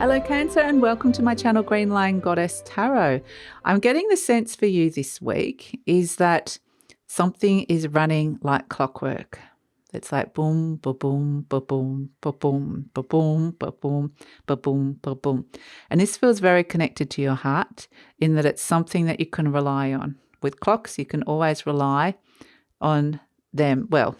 Hello Cancer and welcome to my channel GreenLion Goddess Tarot. I'm getting the sense for you this week is that something is running like clockwork. It's like boom, ba-boom, ba-boom, ba-boom, ba-boom, ba-boom, ba-boom, ba-boom. And this feels very connected to your heart in that it's something that you can rely on. With clocks, you can always rely on them. Well,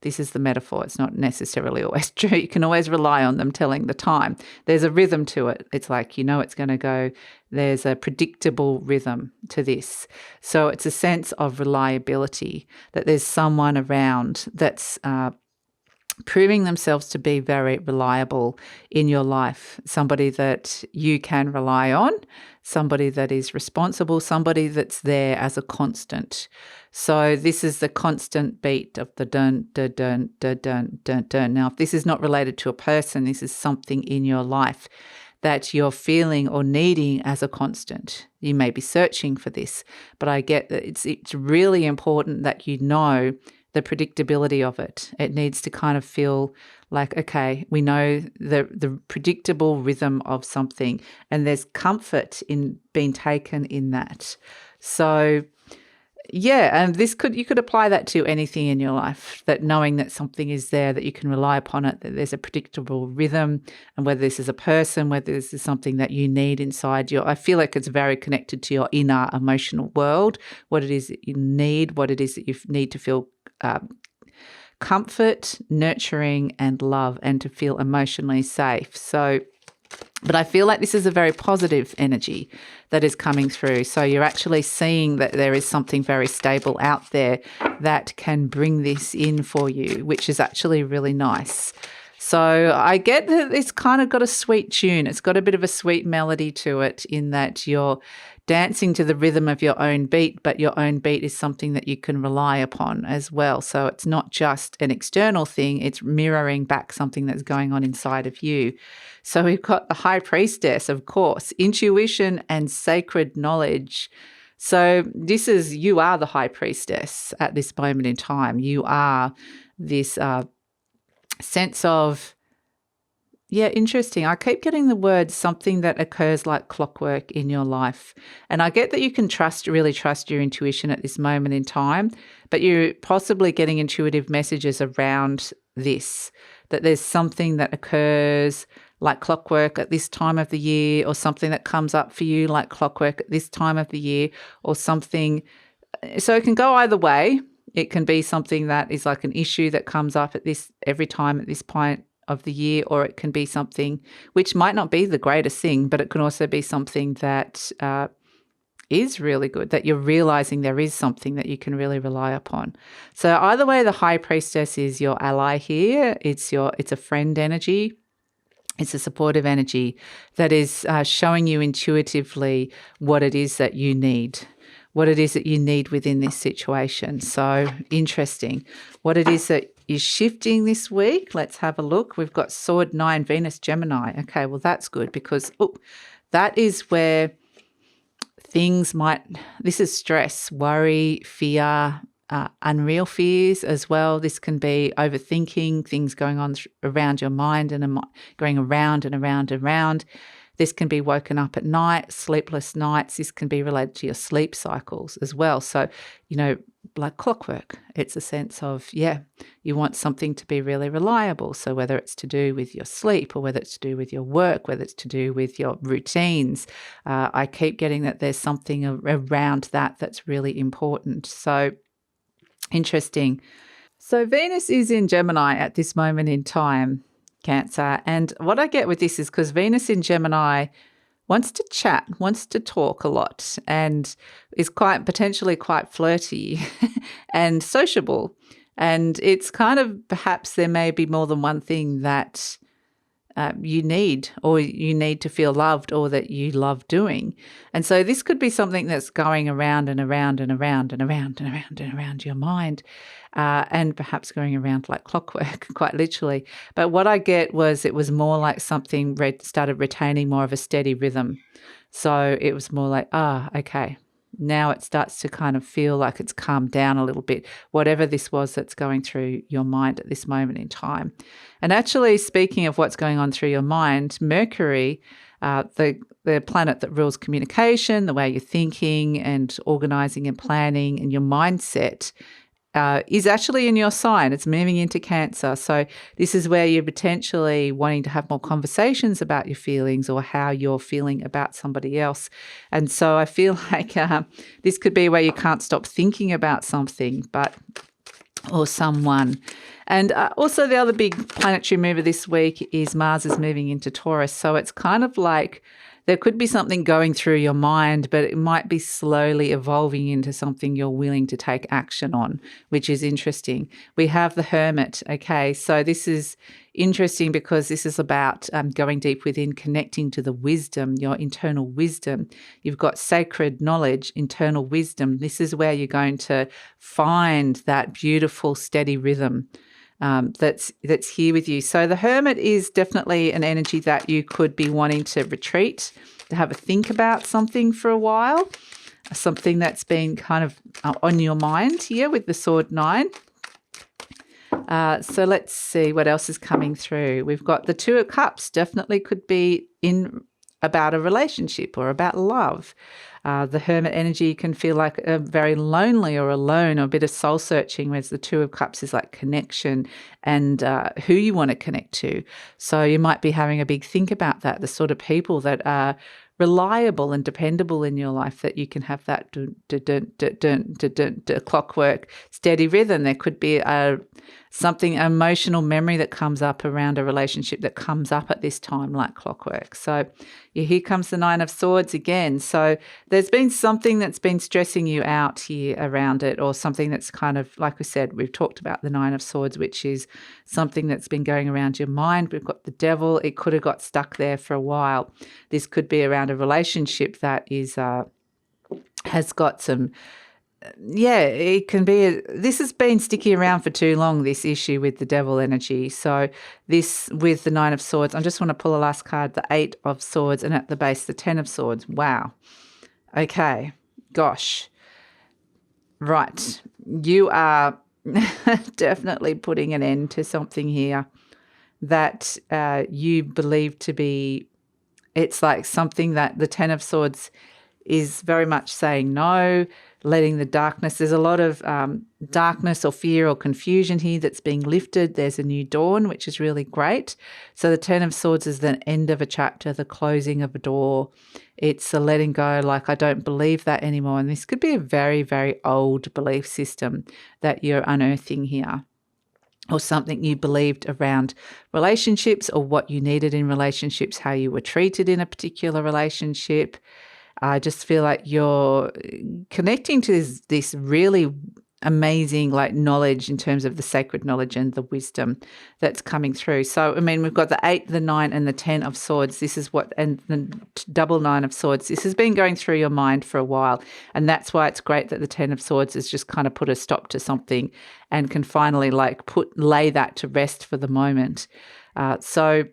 this is the metaphor. It's not necessarily always true. You can always rely on them telling the time. There's a rhythm to it. It's like, you know, it's going to go. There's a predictable rhythm to this. So it's a sense of reliability, that there's someone around that's proving themselves to be very reliable in your life, somebody that you can rely on, somebody that is responsible, somebody that's there as a constant. So this is the constant beat of the dun, dun, dun, dun, dun, dun, dun. Now, if this is not related to a person, this is something in your life that you're feeling or needing as a constant. You may be searching for this, but I get that it's really important that you know the predictability of it. It needs to kind of feel like, okay, we know the predictable rhythm of something, and there's comfort in being taken in that. So yeah, and you could apply that to anything in your life, that knowing that something is there, that you can rely upon it, that there's a predictable rhythm, and whether this is a person, whether this is something that you need inside I feel like it's very connected to your inner emotional world, what it is that you need, what it is that you need to feel comfort, nurturing, and love, and to feel emotionally safe. So, but I feel like this is a very positive energy that is coming through. So you're actually seeing that there is something very stable out there that can bring this in for you, which is actually really nice. So I get that it's kind of got a sweet tune. It's got a bit of a sweet melody to it in that you're dancing to the rhythm of your own beat, but your own beat is something that you can rely upon as well. So it's not just an external thing, it's mirroring back something that's going on inside of you. So we've got the High Priestess, of course, intuition and sacred knowledge. So you are the High Priestess at this moment in time. You are this sense of, yeah, interesting. I keep getting the word something that occurs like clockwork in your life. And I get that you can really trust your intuition at this moment in time, but you're possibly getting intuitive messages around this, that there's something that occurs like clockwork at this time of the year, or something that comes up for you like clockwork at this time of the year, or something. So it can go either way. It can be something that is like an issue that comes up every time at this point of the year, or it can be something which might not be the greatest thing, but it can also be something that is really good, that you're realizing there is something that you can really rely upon. So either way, the High Priestess is your ally here. It's a friend energy. It's a supportive energy that is showing you intuitively what it is that you need, what it is that you need within this situation. So interesting. What it is that is shifting this week. Let's have a look. We've got Sword 9, Venus, Gemini. Okay, well, that's good because that is where this is stress, worry, fear, unreal fears as well. This can be overthinking, things going on around your mind and going around and around and around. This can be woken up at night, sleepless nights. This can be related to your sleep cycles as well. So, like clockwork, it's a sense of, you want something to be really reliable. So whether it's to do with your sleep, or whether it's to do with your work, whether it's to do with your routines, I keep getting that there's something around that's really important. So interesting. So Venus is in Gemini at this moment in time, Cancer. And what I get with this is because Venus in Gemini wants to chat, wants to talk a lot, and is potentially quite flirty and sociable. And it's kind of, perhaps there may be more than one thing that you need, or you need to feel loved, or that you love doing. And so this could be something that's going around and around and around and around and around and around your mind, and perhaps going around like clockwork, quite literally. But what I get was it was more like something started retaining more of a steady rhythm. So it was more like, okay, now it starts to kind of feel like it's calmed down a little bit, whatever this was that's going through your mind at this moment in time. And actually, speaking of what's going on through your mind, Mercury, the planet that rules communication, the way you're thinking and organising and planning and your mindset, is actually in your sign. It's moving into Cancer. So this is where you're potentially wanting to have more conversations about your feelings or how you're feeling about somebody else. And so I feel like this could be where you can't stop thinking about something or someone. And also the other big planetary mover this week is Mars is moving into Taurus. So it's kind of like there could be something going through your mind, but it might be slowly evolving into something you're willing to take action on, which is interesting. We have the Hermit. Okay, so this is interesting because this is about going deep within, connecting to the wisdom, your internal wisdom. You've got sacred knowledge, internal wisdom. This is where you're going to find that beautiful, steady rhythm that's here with you. So the Hermit is definitely an energy that you could be wanting to retreat, to have a think about something for a while, something that's been kind of on your mind here with the Sword 9. So let's see what else is coming through. We've got the Two of Cups, definitely could be in about a relationship or about love. The Hermit energy can feel like very lonely or alone or a bit of soul searching, whereas the Two of Cups is like connection and who you want to connect to. So you might be having a big think about that, the sort of people that are reliable and dependable in your life, that you can have that clockwork steady rhythm. There could be something emotional memory that comes up around a relationship that comes up at this time like clockwork. So here comes the Nine of Swords again. So there's been something that's been stressing you out here around it, or something that's kind of, like we said, we've talked about the Nine of Swords, which is something that's been going around your mind. We've got the Devil. It could have got stuck there for a while. This could be around a relationship that is has got some, it can be, this has been sticky around for too long, this issue with the Devil energy. So this with the Nine of Swords, I just want to pull a last card, the Eight of Swords, and at the base, the Ten of Swords. Wow. Okay. Gosh. Right. You are definitely putting an end to something here that you believe to be, it's like something that the Ten of Swords is very much saying no, letting the darkness. There's a lot of darkness or fear or confusion here that's being lifted. There's a new dawn, which is really great. So the Ten of Swords is the end of a chapter, the closing of a door. It's a letting go, like I don't believe that anymore. And this could be a very, very old belief system that you're unearthing here, or something you believed around relationships or what you needed in relationships, how you were treated in a particular relationship. I just feel like you're connecting to this really amazing knowledge in terms of the sacred knowledge and the wisdom that's coming through. So, I mean, we've got the 8, the 9 and the 10 of Swords. This is what, and the double 9 of Swords. This has been going through your mind for a while. And that's why it's great that the 10 of Swords has just kind of put a stop to something and can finally lay that to rest for the moment. So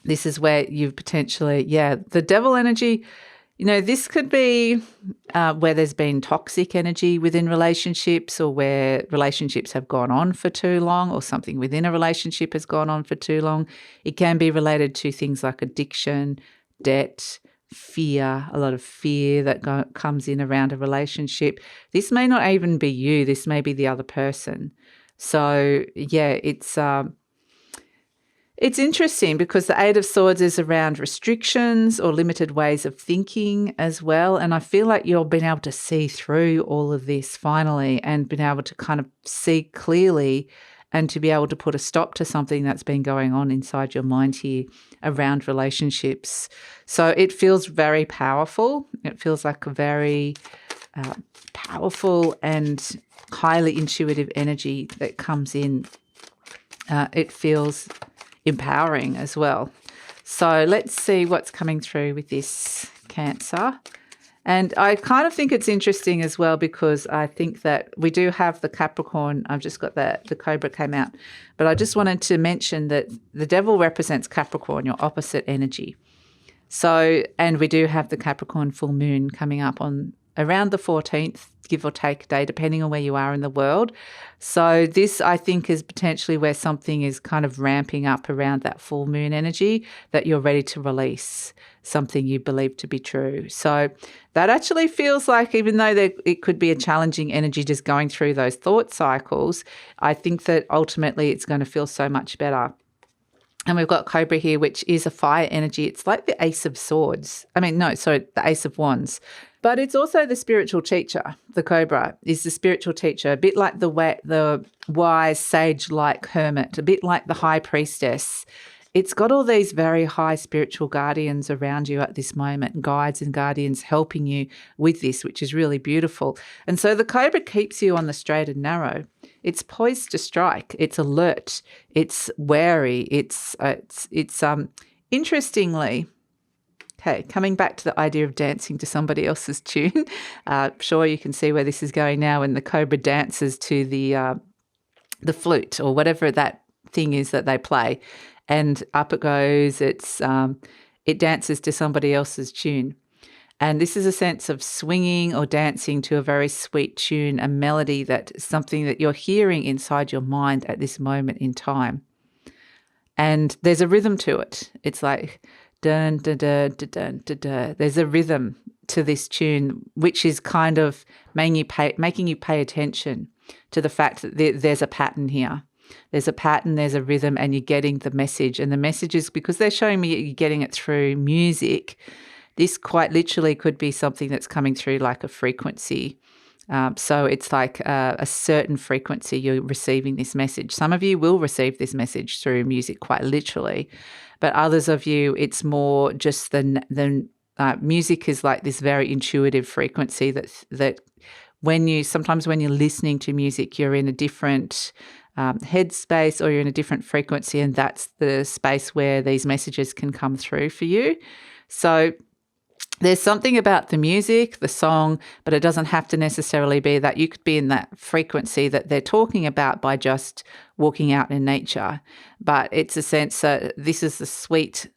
this is where you've potentially, the Devil energy, this could be where there's been toxic energy within relationships, or where relationships have gone on for too long, or something within a relationship has gone on for too long. It can be related to things like addiction, debt, fear, a lot of fear that comes in around a relationship. This may not even be you. This may be the other person. So, it's interesting because the 8 of Swords is around restrictions or limited ways of thinking as well. And I feel like you've been able to see through all of this finally, and been able to kind of see clearly, and to be able to put a stop to something that's been going on inside your mind here around relationships. So it feels very powerful. It feels like a very powerful and highly intuitive energy that comes in. It feels empowering as well. So let's see what's coming through with this Cancer. And I kind of think it's interesting as well, because I think that we do have the Capricorn. I've just got the Cobra came out. But I just wanted to mention that the Devil represents Capricorn, your opposite energy. So, and we do have the Capricorn full moon coming up on around the 14th, give or take a day, depending on where you are in the world. So this, I think, is potentially where something is kind of ramping up around that full moon energy, that you're ready to release something you believe to be true. So that actually feels like, even though it could be a challenging energy just going through those thought cycles, I think that ultimately it's going to feel so much better. And we've got Cobra here, which is a fire energy. It's like the Ace of Swords. The Ace of Wands. But it's also the spiritual teacher. The Cobra is the spiritual teacher, a bit like the wise, sage-like hermit, a bit like the high priestess. It's got all these very high spiritual guardians around you at this moment, guides and guardians helping you with this, which is really beautiful. And so the Cobra keeps you on the straight and narrow. It's poised to strike. It's alert. It's wary. It's interestingly, okay, coming back to the idea of dancing to somebody else's tune. Sure, you can see where this is going now, when the Cobra dances to the flute or whatever that thing is that they play. And up it goes. It dances to somebody else's tune. And this is a sense of swinging or dancing to a very sweet tune, a melody, that something that you're hearing inside your mind at this moment in time. And there's a rhythm to it. It's like dun dun dun dun dun dun dun. There's a rhythm to this tune, which is kind of making you pay attention to the fact that there's a pattern here. There's a pattern, there's a rhythm, and you're getting the message. And the message is, because they're showing me you're getting it through music, this quite literally could be something that's coming through like a frequency. So it's like a certain frequency you're receiving this message. Some of you will receive this message through music quite literally, but others of you, it's more just music is like this very intuitive frequency that sometimes when you're listening to music, you're in a different headspace, or you're in a different frequency, and that's the space where these messages can come through for you. So there's something about the music, the song, but it doesn't have to necessarily be that. You could be in that frequency that they're talking about by just walking out in nature. But it's a sense that this is the sweet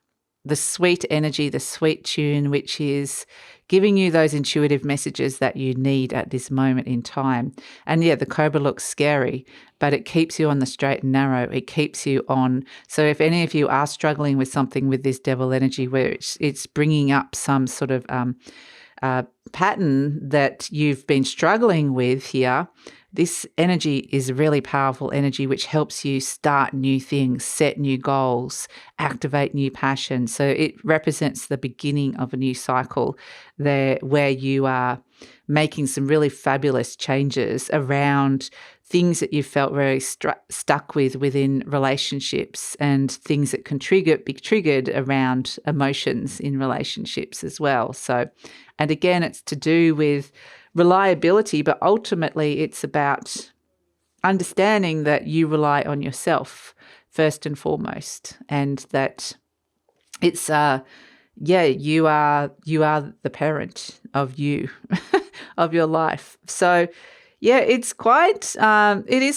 energy, the sweet tune, which is giving you those intuitive messages that you need at this moment in time. And yeah, the Cobra looks scary, but it keeps you on the straight and narrow. It keeps you on. So if any of you are struggling with something with this devil energy, where it's bringing up some sort of pattern that you've been struggling with here, this energy is a really powerful energy which helps you start new things, set new goals, activate new passion. So it represents the beginning of a new cycle there, where you are making some really fabulous changes around things that you felt very stuck within relationships, and things that can be triggered around emotions in relationships as well. So, and again, it's to do with reliability, but ultimately it's about understanding that you rely on yourself first and foremost, and that it's you are the parent of you of your life. So yeah, it is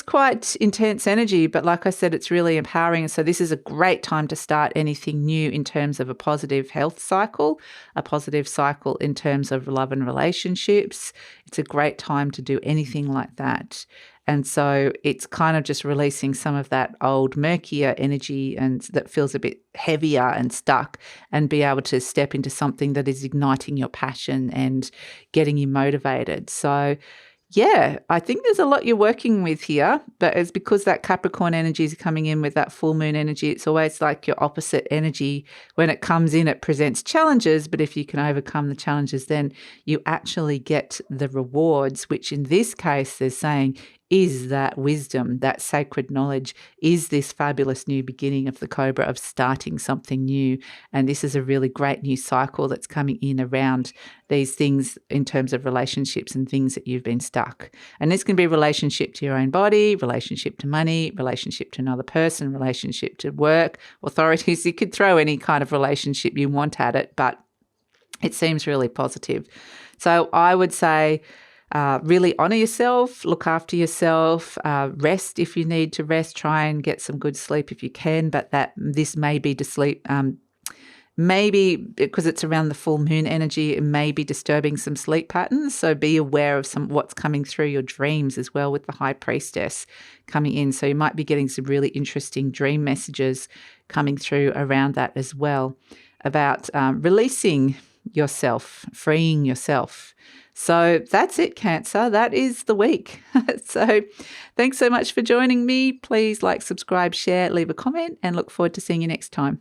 quite intense energy, but like I said, it's really empowering. So this is a great time to start anything new in terms of a positive health cycle, a positive cycle in terms of love and relationships. It's a great time to do anything like that. And so it's kind of just releasing some of that old murkier energy, and that feels a bit heavier and stuck, and be able to step into something that is igniting your passion and getting you motivated. So yeah, I think there's a lot you're working with here, but it's because that Capricorn energy is coming in with that full moon energy. It's always like your opposite energy. When it comes in, it presents challenges, but if you can overcome the challenges, then you actually get the rewards, which in this case, they're saying is that wisdom, that sacred knowledge, is this fabulous new beginning of the Cobra, of starting something new. And this is a really great new cycle that's coming in around these things in terms of relationships and things that you've been stuck. And this can be relationship to your own body, relationship to money, relationship to another person, relationship to work, authorities. You could throw any kind of relationship you want at it, but it seems really positive. So I would say, really honor yourself, look after yourself, rest if you need to rest, try and get some good sleep if you can, but this may be Maybe because it's around the full moon energy, it may be disturbing some sleep patterns. So be aware of what's coming through your dreams as well with the High Priestess coming in. So you might be getting some really interesting dream messages coming through around that as well, about releasing yourself, freeing yourself. So that's it, Cancer. That is the week. So thanks so much for joining me. Please like, subscribe, share, leave a comment, and look forward to seeing you next time.